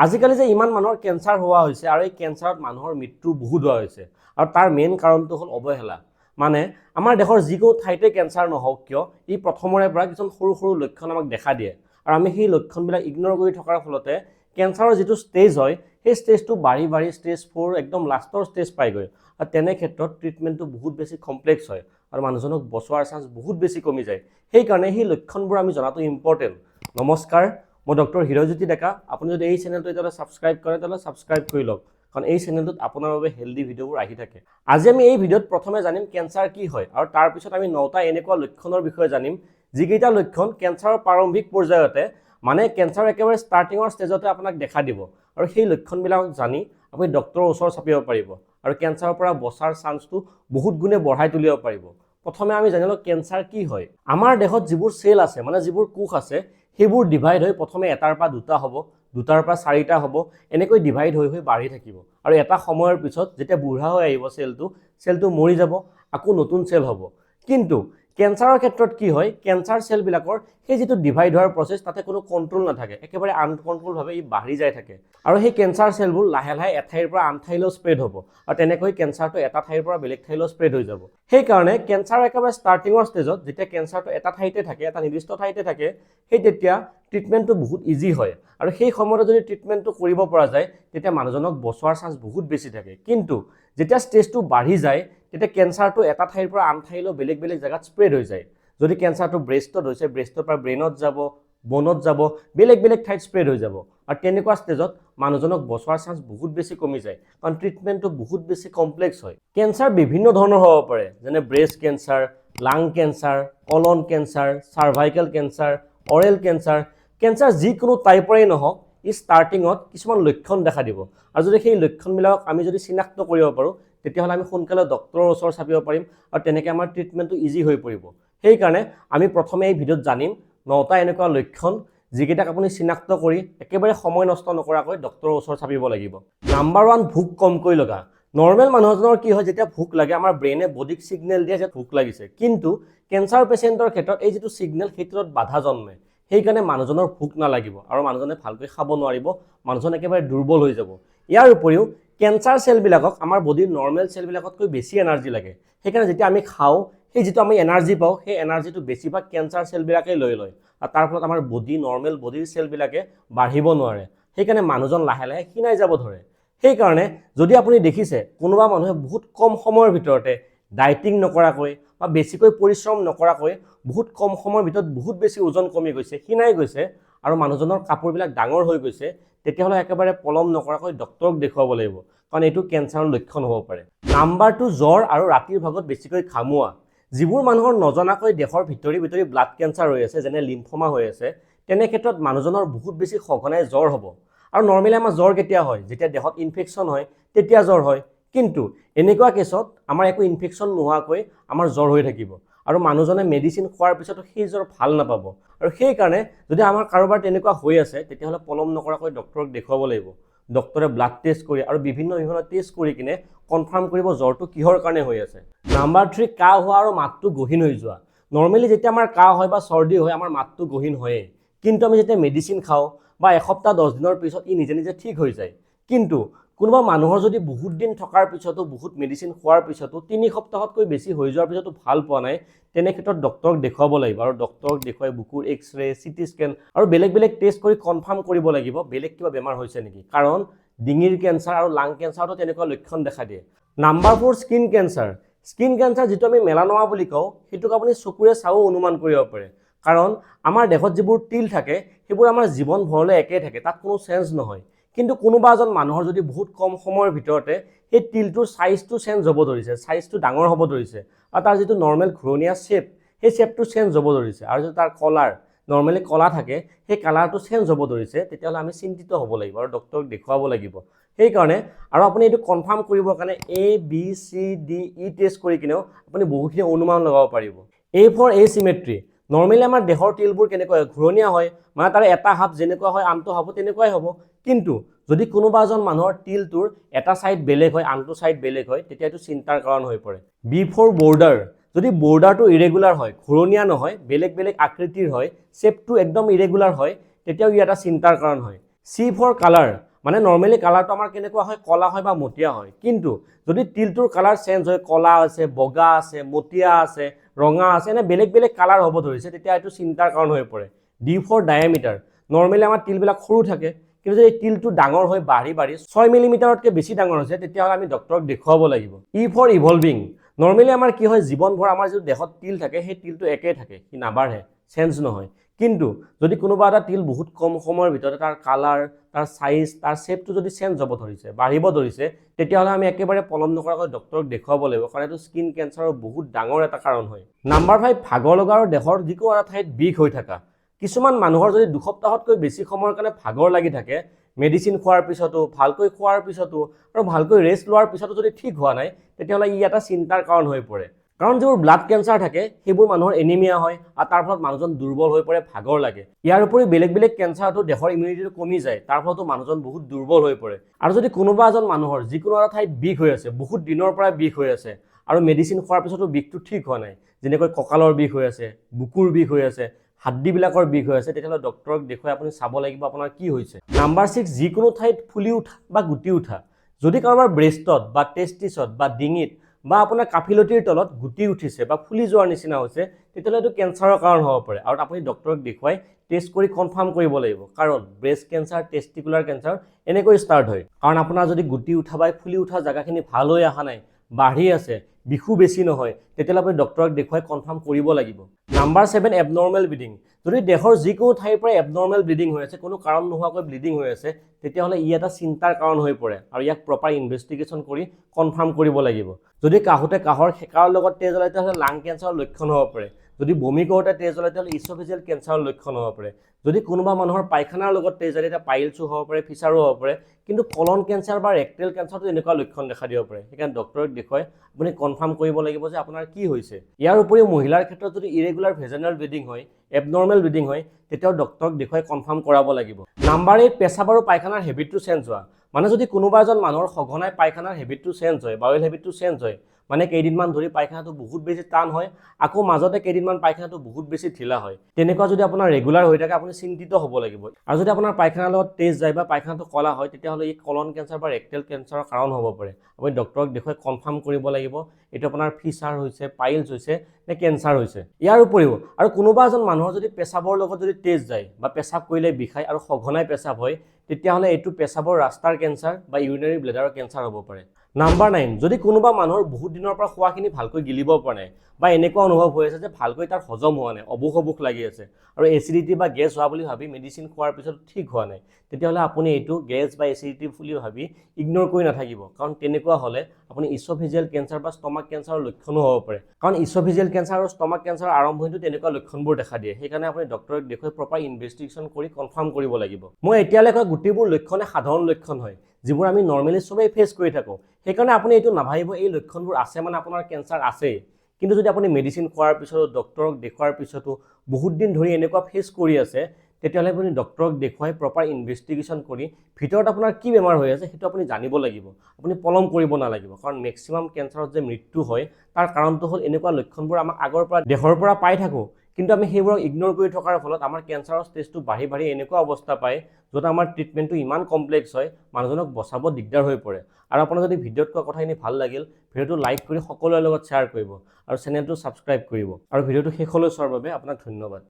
আজিকালি যে ইমান মানুহৰ কেঞ্চাৰ হোৱা হৈছে আৰু এই কেঞ্চাৰত মানুহৰ মৃত্যু বহুত হোৱা হৈছে আৰু তাৰ মেইন কাৰণটো হ'ল অৱহেলা। মানে আমাৰ দেশৰ যিকোনো ঠাইতে কেঞ্চাৰ নহওক কিয় ই প্ৰথমৰে পৰা কিছুমান সৰু সৰু লক্ষণ আমাক দেখা দিয়ে আৰু আমি সেই লক্ষণবিলাক ইগনোৰ কৰি থকাৰ ফলতে কেঞ্চাৰৰ যিটো ষ্টেজ হয় সেই ষ্টেজটো বাঢ়ি বাঢ়ি ষ্টেজ 4 একদম লাষ্টৰ ষ্টেজ পাইগৈ আৰু তেনে ক্ষেত্ৰত ট্ৰিটমেণ্টটো বহুত বেছি কমপ্লেক্স হয় আৰু মানুহজনক বচোৱাৰ চান্স বহুত বেছি কমি যায়। সেইকাৰণে সেই লক্ষণবোৰ আমি জনাটো ইম্পৰ্টেণ্ট। নমস্কাৰ, মই ডক্টৰ হীৰজ্যোতি ডেকা। আপুনি যদি এই চেনেলটো এতিয়ালৈ ছাবস্ক্ৰাইব কৰে তেতিয়াহ'লে ছাবস্ক্ৰাইব কৰি লওক, কাৰণ এই চেনেলটোত আপোনাৰ বাবে হেল্ডি ভিডিঅ'বোৰ আহি থাকে। আজি আমি এই ভিডিঅ'ত প্ৰথমে জানিম কেঞ্চাৰ কি হয় আৰু তাৰপিছত আমি 9টা এনেকুৱা লক্ষণৰ বিষয়ে জানিম যিকেইটা লক্ষণ কেঞ্চাৰৰ প্ৰাৰম্ভিক পৰ্যায়তে মানে কেঞ্চাৰ একেবাৰে ষ্টাৰ্টিঙৰ ষ্টেজতে আপোনাক দেখা দিব আৰু সেই লক্ষণবিলাক জানি আপুনি ডক্টৰৰ ওচৰ চাপিব পাৰিব আৰু কেঞ্চাৰৰ পৰা বচাৰ চান্সটো বহুত গুণে বঢ়াই তুলিব পাৰিব। প্ৰথমে আমি জানিলোঁ কেঞ্চাৰ কি হয়। আমাৰ দেহত যিবোৰ চেল আছে মানে যিবোৰ কোষ আছে সেইবোৰ ডিভাইড হৈ প্ৰথমে এটাৰ পৰা দুটা হ'ব, দুটাৰ পৰা চাৰিটা হ'ব, এনেকৈ ডিভাইড হৈ হৈ বাঢ়ি থাকিব আৰু এটা সময়ৰ পিছত যেতিয়া বুঢ়া হৈ আহিব চেলটো মৰি যাব, আকৌ নতুন চেল হ'ব। কিন্তু কেঞ্চাৰৰ ক্ষেত্ৰত কি হয়, কেঞ্চাৰ চেলবিলাকৰ সেই যিটো ডিভাইড হোৱাৰ প্ৰচেছ তাতে কোনো কণ্ট্ৰল নাথাকে, একেবাৰে আনকণ্ট্ৰলভাৱে ই বাঢ়ি যাই থাকে আৰু সেই কেঞ্চাৰ চেলবোৰ লাহে লাহে এঠাইৰ পৰা আন ঠাইলৈ স্প্ৰেড হ'ব আৰু তেনেকৈ কেঞ্চাৰটো এটা ঠাইৰ পৰা বেলেগ ঠাইলৈ স্প্ৰেড হৈ যাব। সেইকাৰণে কেঞ্চাৰ একেবাৰে ষ্টাৰ্টিঙৰ ষ্টেজত যেতিয়া কেঞ্চাৰটো এটা ঠাইতে থাকে, এটা নিৰ্দিষ্ট ঠাইতে থাকে, সেই তেতিয়া ট্ৰিটমেণ্টটো বহুত ইজি হয় আৰু সেই সময়তে যদি ট্ৰিটমেণ্টটো কৰিব পৰা যায় তেতিয়া মানুহজনক বচোৱাৰ চান্স বহুত বেছি থাকে। কিন্তু যেতিয়া ষ্টেজটো বাঢ়ি যায় তেতিয়া কেঞ্চাৰটো এটা ঠাইৰ পৰা আন ঠাইলৈ বেলেগ বেলেগ জেগাত স্প্ৰেড হৈ যায়। যদি কেঞ্চাৰটো ব্ৰেষ্টত হৈছে, ব্ৰেষ্টৰ পৰা ব্ৰেইনত যাব, বনত যাব, বেলেগ বেলেগ ঠাইত স্প্ৰেড হৈ যাব আৰু তেনেকুৱা ষ্টেজত মানুহজনক বচোৱাৰ চান্স বহুত বেছি কমি যায়, কাৰণ ট্ৰিটমেণ্টটো বহুত বেছি কমপ্লেক্স হয়। কেঞ্চাৰ বিভিন্ন ধৰণৰ হ'ব পাৰে, যেনে breast cancer, lung cancer, colon cancer, cervical cancer, oral cancer. Cancer যিকোনো টাইপৰেই নহওক ই ষ্টাৰ্টিঙত কিছুমান লক্ষণ দেখা দিব আৰু যদি সেই লক্ষণবিলাকক আমি যদি চিনাক্ত কৰিব পাৰোঁ তেতিয়াহ'লে আমি সোনকালে ডক্টৰৰ ওচৰ চাপিব পাৰিম আৰু তেনেকৈ আমাৰ ট্ৰিটমেণ্টটো ইজি হৈ পৰিব। সেইকাৰণে আমি প্ৰথমে এই ভিডিঅ'ত জানিম 9টা এনেকুৱা লক্ষণ যিকেইটাক আপুনি চিনাক্ত কৰি একেবাৰে সময় নষ্ট নকৰাকৈ ডক্টৰৰ ওচৰ চাপিব লাগিব। নাম্বাৰ 1, ভোক কমকৈ লগা। নৰ্মেল মানুহ এজনৰ কি হয়, যেতিয়া ভোক লাগে আমাৰ ব্ৰেইনে বডিক ছিগনেল দিয়ে যে ভোক লাগিছে, কিন্তু কেঞ্চাৰ পেচেণ্টৰ ক্ষেত্ৰত এই যিটো ছিগনেল সেইটোত বাধা জন্মে। সেইকাৰণে মানুহজনৰ ভোক নালাগিব আৰু মানুহজনে ভালকৈ খাব নোৱাৰিব, মানুহজন একেবাৰে দুৰ্বল হৈ যাব। ইয়াৰ উপৰিও কেঞ্চাৰ চেলবিলাকক আমাৰ বডিৰ নৰ্মেল চেলবিলাকতকৈ বেছি এনাৰ্জি লাগে। সেইকাৰণে যেতিয়া আমি খাওঁ সেই যিটো আমি এনাৰ্জি পাওঁ সেই এনাৰ্জিটো বেছিভাগ কেঞ্চাৰ চেলবিলাকেই লৈ লয় আৰু তাৰ ফলত আমাৰ নৰ্মেল বডিৰ চেলবিলাকে বাঢ়িব নোৱাৰে। সেইকাৰণে মানুহজন লাহে লাহে ক্ষীণাই যাব ধৰে। সেইকাৰণে যদি আপুনি দেখিছে কোনোবা মানুহে বহুত কম সময়ৰ ভিতৰতে ডায়েটিং নকৰাকৈ বা বেছিকৈ পৰিশ্ৰম নকৰাকৈ বহুত কম সময়ৰ ভিতৰত বহুত বেছি ওজন কমি গৈছে, ক্ষীণাই গৈছে আৰু মানুহজনৰ কাপোৰবিলাক ডাঙৰ হৈ গৈছে, তেতিয়াহ'লে একেবাৰে পলম নকৰাকৈ ডক্টৰক দেখুৱাব লাগিব, কাৰণ এইটো কেঞ্চাৰৰ লক্ষণ হ'ব পাৰে। নাম্বাৰ 2, জ্বৰ আৰু ৰাতিৰ ভাগত বেছিকৈ ঘামুৱা। যিবোৰ মানুহৰ নজনাকৈ দেহৰ ভিতৰি ব্লাড কেঞ্চাৰ হৈ আছে, যেনে লিম্ফোমা হৈ আছে, তেনে ক্ষেত্ৰত মানুহজনৰ বহুত বেছি সঘনাই জ্বৰ হ'ব। আৰু নৰ্মেলি আমাৰ জ্বৰ কেতিয়া হয়, যেতিয়া দেহত ইনফেকশ্যন হয় তেতিয়া জ্বৰ হয়। কিন্তু এনেকুৱা কেছত আমাৰ একো ইনফেকশ্যন নোহোৱাকৈ আমাৰ জ্বৰ হৈ থাকিব আৰু মানুহজনে মেডিচিন খোৱাৰ পিছতো সেই জ্বৰ ভাল নাপাব আৰু সেইকাৰণে যদি আমাৰ কাৰোবাৰ তেনেকুৱা হৈ আছে তেতিয়াহ'লে পলম নকৰাকৈ ডক্টৰক দেখুৱাব লাগিব। ডক্টৰে ব্লাড টেষ্ট কৰি আৰু বিভিন্ন টেষ্ট কৰি কিনে কনফাৰ্ম কৰিব জ্বৰটো কিহৰ কাৰণে হৈ আছে। নাম্বাৰ 3, কাহ হোৱা আৰু মাতটো গহীন হৈ যোৱা। নৰ্মেলি যেতিয়া আমাৰ কাহ হয় বা চৰ্দি হয় আমাৰ মাতটো গহীন হয়েই, কিন্তু আমি যেতিয়া মেডিচিন খাওঁ বা এসপ্তাহ 10 দিনৰ পিছত ই নিজে নিজে ঠিক হৈ যায়। কিন্তু কোনোবা মানুহৰ যদি বহুত দিন থকাৰ পিছতো, বহুত মেডিচিন খোৱাৰ পিছতো, 3 সপ্তাহতকৈ বেছি হৈ যোৱাৰ পিছতো ভাল পোৱা নাই, তেনে ক্ষেত্ৰত ডক্টৰক দেখুৱাব লাগিব আৰু ডক্টৰক দেখুৱাই বুকুৰ এক্সৰে, চিটি স্কেন আৰু বেলেগ বেলেগ টেষ্ট কৰি কনফাৰ্ম কৰিব লাগিব বেলেগ কিবা বেমাৰ হৈছে নেকি, কাৰণ ডিঙিৰ কেঞ্চাৰ আৰু লাং কেঞ্চাৰতো তেনেকুৱা লক্ষণ দেখা দিয়ে। Number 4, skin cancer. Skin cancer যিটো আমি মেলানমা বুলি কওঁ সেইটোক আপুনি চকুৰে চাও অনুমান কৰিব পাৰে, কাৰণ আমাৰ দেহত যিবোৰ তিল থাকে সেইবোৰ আমাৰ জীৱন ভৰলৈ একেই থাকে, তাত কোনো চেঞ্জ নহয়। কিন্তু কোনোবা এজন মানুহৰ যদি বহুত কম সময়ৰ ভিতৰতে সেই তিলটোৰ চাইজটো চেঞ্জ হ'ব ধৰিছে, চাইজটো ডাঙৰ হ'ব ধৰিছে আৰু তাৰ যিটো নৰ্মেল ঘূৰণীয়া শ্বেপ সেই শ্বেপটো চেঞ্জ হ'ব ধৰিছে আৰু যদি তাৰ কালাৰ নৰ্মেলি কলা থাকে সেই কালাৰটো চেঞ্জ হ'ব ধৰিছে, তেতিয়াহ'লে আমি চিন্তিত হ'ব লাগিব আৰু ডক্টৰক দেখুৱাব লাগিব। সেইকাৰণে আৰু আপুনি এইটো কনফাৰ্ম কৰিবৰ কাৰণে ABCDE টেষ্ট কৰি কিনেও আপুনি বহুখিনি অনুমান লগাব পাৰিব। A for asymmetry। নৰ্মেলি আমাৰ দেহৰ তিলবোৰ কেনেকুৱা হয়, ঘূৰণীয়া হয়, মানে তাৰ এটা হাফ যেনেকুৱা হয় আনটো হাফো তেনেকুৱাই হ'ব। কিন্তু যদি কোনোবা এজন মানুহৰ তিলটোৰ এটা ছাইড বেলেগ হয় আনটো ছাইড বেলেগ হয় তেতিয়া এইটো চিন্তাৰ কাৰণ হৈ পৰে। B for border। যদি বৰ্ডাৰটো ইৰেগুলাৰ হয়, ঘূৰণীয়া নহয়, বেলেগ বেলেগ আকৃতিৰ হয়, শ্বেপটো একদম ইৰেগুলাৰ হয়, তেতিয়াও ই এটা চিন্তাৰ কাৰণ হয়। C for color। মানে নৰ্মেলি কালাৰটো আমাৰ কেনেকুৱা হয়, কলা হয় বা মটিয়া হয়। কিন্তু যদি তিলটোৰ কালাৰ চেঞ্জ হয়, কলা আছে, বগা আছে, মটিয়া আছে, ৰঙা আছে, এনে বেলেগ বেলেগ কালাৰ হ'ব ধৰিছে, তেতিয়া এইটো চিন্তাৰ কাৰণ হৈ পৰে। D for ডায়ামিটাৰ। নৰ্মেলি আমাৰ তিলবিলাক সৰু থাকে, কিন্তু যদি তিলটো ডাঙৰ হৈ বাঢ়ি 6 মিলিমিটাৰতকৈ বেছি ডাঙৰ হৈছে, তেতিয়াহ'লে আমি ডক্টৰক দেখুৱাব লাগিব। ই ফৰ ইভলভিং। নৰ্মেলি আমাৰ কি হয়, জীৱনভৰ আমাৰ যিটো দেহত তিল থাকে, সেই তিলটো একেই থাকে, সি নাবাঢ়ে, চেঞ্জ নহয়। কিন্তু যদি কোনোবা এটা তিল বহুত কম সময়ৰ ভিতৰতে তাৰ কালাৰ, তাৰ চাইজ, তাৰ শ্বেপটো যদি চেঞ্জ হ'ব ধৰিছে, বাঢ়িব ধৰিছে, তেতিয়াহ'লে আমি একেবাৰে পলম নকৰাকৈ ডক্টৰক দেখুৱাব লাগিব, কাৰণ এইটো স্কিন কেঞ্চাৰৰ বহুত ডাঙৰ এটা কাৰণ হয়। নাম্বাৰ 5, ভাগৰ লগা আৰু দেহৰ যিকোনো এটা ঠাইত বিষ হৈ থকা। কিছুমান মানুহৰ যদি 2 সপ্তাহতকৈ বেছি সময়ৰ কাৰণে ভাগৰ লাগি থাকে, মেডিচিন খোৱাৰ পিছতো, ভালকৈ খোৱাৰ পিছতো আৰু ভালকৈ ৰেষ্ট লোৱাৰ পিছতো যদি ঠিক হোৱা নাই, তেতিয়াহ'লে ই এটা চিন্তাৰ কাৰণ হৈ পৰে। কাৰণ যিবোৰ ব্লাড কেঞ্চাৰ থাকে, সেইবোৰ মানুহৰ এনিমিয়া হয় আৰু তাৰ ফলত মানুহজন দুৰ্বল হৈ পৰে, ভাগৰ লাগে। ইয়াৰ উপৰি বেলেগ বেলেগ কেঞ্চাৰতো দেহৰ ইমিউনিটিটো কমি যায়, তাৰ ফলতো মানুহজন বহুত দুৰ্বল হৈ পৰে। আৰু যদি কোনোবা এজন মানুহৰ যিকোনো এটা ঠাইত বিষ হৈ আছে, বহুত দিনৰ পৰা বিষ হৈ আছে, আৰু মেডিচিন খোৱাৰ পিছতো বিষটো ঠিক হোৱা নাই, যেনেকৈ কঁকালৰ বিষ হৈ আছে, বুকুৰ বিষ হৈ আছে, হাড্ডিবিলাকৰ বিষ হৈ আছে, তেতিয়াহ'লে ডক্টৰক দেখুৱাই আপুনি চাব লাগিব আপোনাৰ কি হৈছে। নাম্বাৰ 6, যিকোনো ঠাইত ফুলি উঠা বা গুটি উঠা। যদি কাৰোবাৰ ব্ৰেষ্টত বা টেষ্টিছত বা ডিঙিত বা আপোনাৰ কাফিলতিৰ তলত গুটি উঠিছে বা ফুলি যোৱাৰ নিচিনা হৈছে, তেতিয়াহ'লে এইটো কেঞ্চাৰৰ কাৰণ হ'ব পাৰে, আৰু আপুনি ডক্টৰক দেখুৱাই টেষ্ট কৰি কনফাৰ্ম কৰিব লাগিব। কাৰণ ব্ৰেষ্ট কেঞ্চাৰ, টেষ্টিকুলাৰ কেঞ্চাৰ এনেকৈ ষ্টাৰ্ট হয়। কাৰণ আপোনাৰ যদি গুটি উঠা বা ফুলি উঠা জেগাখিনি ভাল হৈ অহা নাই, বাঢ়ি আছে, বিষু বেছি নহয়, তেতিয়াহ'লে আপুনি ডক্টৰক দেখুৱাই কনফাৰ্ম কৰিব লাগিব। Number 7, abnormal bleeding. যদি দেহৰ যিকোনো ঠাইৰ পৰা এবনৰ্মেল ব্লিডিং হৈ আছে, কোনো কাৰণ নোহোৱাকৈ ব্লিডিং হৈ আছে, তেতিয়াহ'লে ই এটা চিন্তাৰ কাৰণ হৈ পৰে, আৰু ইয়াক প্ৰপাৰ ইনভেষ্টিগেশ্যন কৰি কনফাৰ্ম কৰিব লাগিব। যদি কাহোঁতে কাহৰ সেকাৰ লগত তেজ ওলায়, তেতিয়াহ'লে লাং কেঞ্চাৰৰ লক্ষণ হ'ব পাৰে। যদি বমি কৰোঁতে তেজ ওলায়, তেতিয়াহ'লে ইছ'ফেজিয়েল কেঞ্চাৰৰ লক্ষণ হ'ব পাৰে। যদি কোনোবা মানুহৰ পায়খানাৰ লগত তেজ যায়, তেতিয়া পাইলছো হ'ব পাৰে, ফিচাৰো হ'ব পাৰে। কিন্তু কলন কেঞ্চাৰ বা ৰেক্টেল কেঞ্চাৰটো এনেকুৱা লক্ষণ দেখা দিব পাৰে। সেইকাৰণে ডক্টৰক দেখুৱাই আপুনি কনফাৰ্ম কৰিব লাগিব যে আপোনাৰ কি হৈছে। ইয়াৰ উপৰিও মহিলাৰ ক্ষেত্ৰত যদি ইৰেগুলাৰ ভেজাইনেল ব্লিডিং হয়, এবনৰ্মেল ব্লিডিং হয়, তেতিয়াও ডক্টৰক দেখুৱাই কনফাৰ্ম কৰাব লাগিব। নাম্বাৰ 8, পেচাব আৰু পায়খানাৰ হেবিটটো চেঞ্জ হোৱা। মানে যদি কোনোবা এজন মানুহৰ সঘনাই পায়খানাৰ হেবিটটো চেঞ্জ হয়, বাউল হেবিটটো চেঞ্জ হয়, মানে কেইদিনমান ধৰি পায়খানাটো বহুত বেছি টান হয়, আকৌ মাজতে কেইদিনমান পায়খানাটো বহুত বেছি ঢিলা হয়, তেনেকুৱা যদি আপোনাৰ ৰেগুলাৰ হৈ থাকে, আপুনি চিন্তিত হ'ব লাগিব। আৰু যদি আপোনাৰ পায়খানাৰ লগত তেজ যায় বা পায়খানাটো কলা হয়, তেতিয়াহ'লে ই কলন কেঞ্চাৰ বা ৰেক্টেল কেঞ্চাৰৰ কাৰণ হ'ব পাৰে। আপুনি ডক্টৰক দেখুৱাই কনফাৰ্ম কৰিব লাগিব এইটো আপোনাৰ ফিচাৰ হৈছে, পাইলছ হৈছে নে কেঞ্চাৰ হৈছে। ইয়াৰ উপৰিও আৰু কোনোবা এজন মানুহৰ যদি পেচাবৰ লগত যদি তেজ যায় বা পেচাব কৰিলে বিষায় আৰু সঘনাই পেচাব হয়, তেতিয়াহ'লে এইটো পেচাবৰ ৰাস্তাৰ কেঞ্চাৰ বা ইউৰিনাৰী ব্লেডাৰৰ কেঞ্চাৰ হ'ব পাৰে। নাম্বাৰ 9, যদি কোনোবা মানুহৰ বহুত দিনৰ পৰা খোৱাখিনি ভালকৈ গিলিব পৰা নাই, বা এনেকুৱা অনুভৱ হৈ আছে যে ভালকৈ তাৰ হজম হোৱা নাই, অবুখ লাগি আছে, আৰু এচিডিটি বা গেছ হোৱা বুলি ভাবি মেডিচিন খোৱাৰ পিছত ঠিক হোৱা নাই, তেতিয়াহ'লে আপুনি এইটো গেছ বা এচিডিটি বুলি ভাবি ইগন'ৰ কৰি নাথাকিব। কাৰণ তেনেকুৱা হ'লে আপুনি ইছ'ফেজিয়েল কেঞ্চাৰ বা ষ্টমাক কেঞ্চাৰৰ লক্ষণো হ'ব পাৰে। কাৰণ ইছ'ফেজিয়েল কেঞ্চাৰ আৰু ষ্টমাক কেঞ্চাৰৰ আৰম্ভণিটো তেনেকুৱা লক্ষণবোৰ দেখা দিয়ে। সেইকাৰণে আপুনি ডক্টৰক দেখুৱাই প্ৰপাৰ ইনভেষ্টিগেশ্যন কৰি কনফাৰ্ম কৰিব লাগিব। মই এতিয়ালৈ কোৱা গোটেইবোৰ লক্ষণে সাধাৰণ লক্ষণ হয়, যিবোৰ আমি নৰ্মেলি চবেই ফেচ কৰি থাকোঁ। সেইকাৰণে আপুনি এইটো নাভাবিব এই লক্ষণবোৰ আছে মানে আপোনাৰ কেঞ্চাৰ আছেই। কিন্তু যদি আপুনি মেডিচিন খোৱাৰ পিছতো, ডক্টৰক দেখুৱাৰ পিছতো বহুত দিন ধৰি এনেকুৱা ফেচ কৰি আছে, তেতিয়াহ'লে আপুনি ডক্টৰক দেখুৱাই প্ৰপাৰ ইনভেষ্টিগেশ্যন কৰি ভিতৰত আপোনাৰ কি বেমাৰ হৈ আছে সেইটো আপুনি জানিব লাগিব। আপুনি পলম কৰিব নালাগিব, কাৰণ মেক্সিমাম কেঞ্চাৰত যে মৃত্যু হয়, তাৰ কাৰণটো হ'ল এনেকুৱা লক্ষণবোৰ আমাক আগৰ পৰা দেহৰ পৰা পাই থাকোঁ, কিন্তু আমি সেইবোৰক ইগন'ৰ কৰি থকাৰ ফলত আমাৰ কেঞ্চাৰৰ ষ্টেজটো বাঢ়ি এনেকুৱা অৱস্থা পায়, য'ত আমাৰ ট্ৰিটমেণ্টটো ইমান কমপ্লেক্স হয়, মানুহজনক বচাব দিগদাৰ হৈ পৰে। আৰু আপোনাৰ যদি ভিডিঅ'ত কোৱা কথাখিনি ভাল লাগিল, ভিডিঅ'টো লাইক কৰি সকলোৰে লগত শ্বেয়াৰ কৰিব, আৰু চেনেলটো ছাবস্ক্ৰাইব কৰিব, আৰু ভিডিঅ'টো শেষলৈ চোৱাৰ বাবে আপোনাক ধন্যবাদ।